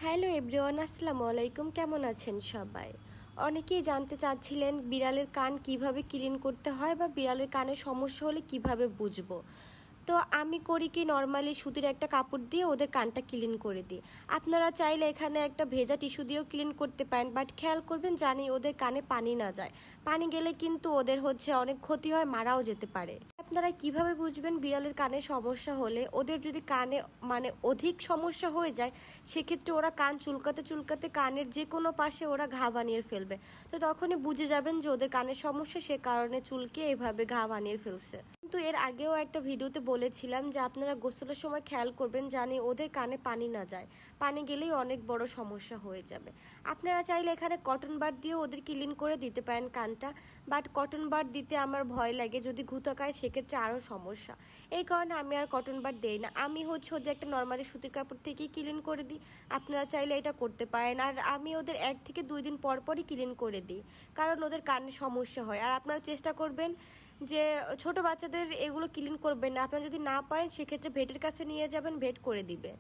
Hello everyone, আসসালামু আলাইকুম। কেমন আছেন সবাই? অনেকেই জানতে চাচ্ছিলেন বিড়ালের কান কিভাবে ক্লিন করতে হয় বা বিড়ালের কানে সমস্যা হলে কিভাবে বুঝবো। তো আমি করি কি, নর্মালি সুতির একটা কাপড় দিয়ে ওদের কানটা ক্লিন করে দিই। আপনারা চাইলে এখানে একটা ভেজা টিস্যু দিয়েও ক্লিন করতে পারেন, বাট খেয়াল করবেন জানি ওদের কানে পানি না যায়। পানি গেলে কিন্তু ওদের অনেক ক্ষতি হয়, মারাও যেতে পারে। আপনারা কিভাবে বুঝবেন বিড়ালের কানে সমস্যা হলে? ওদের যদি কানে অধিক সমস্যা হয়ে যায়, সেক্ষেত্রে ওরা কান চুলকাতে চুলকাতে কানের যে কোনো পাশে ওরা ঘা বানিয়ে ফেলবে। তো তখনই বুঝে যাবেন যে ওদের কানের সমস্যা, সে কারণে চুলকে এভাবে ঘা বানিয়ে ফেলছে। কিন্তু এর আগেও একটা ভিডিওতে বলেছিলাম যে আপনারা গোসলের সময় খেয়াল করবেন জানি ওদের কানে পানি না যায়। পানি গেলেই অনেক বড় সমস্যা হয়ে যাবে। আপনারা চাইলে এখানে কটন বাড দিয়েও ওদের ক্লিন করে দিতে পারেন কানটা, বাট কটন বাড দিতে আমার ভয় লাগে, যদি ঘুতাকায় সেক্ষেত্রে আরও সমস্যা। এই কারণে আমি আর কটন বাড দেই না। আমি ওদের একটা নর্মালি সুতির কাপড় থেকেই ক্লিন করে দিই। আপনারা চাইলে এটা করতে পারেন। আর আমি ওদের 1 থেকে 2 দিন পর পরই ক্লিন করে দিই, কারণ ওদের কানে সমস্যা হয়। আর আপনারা চেষ্টা করবেন যে ছোট বাচ্চাদের এগুলো ক্লিন করবেন না। আপনারা যদি না পারেন সেক্ষেত্রে ভেটের কাছে নিয়ে যাবেন, ভেট করে দিবে।